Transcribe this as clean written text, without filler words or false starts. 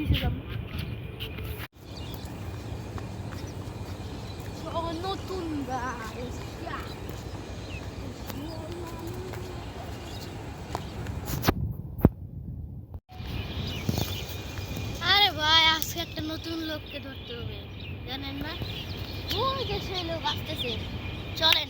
নিচে যাবো। নতুন গাছ আরে ভাই আজকে একটা নতুন লোককে ধরতে হবে জানেন না ওই যে সেই লোক আসতেছে চলেন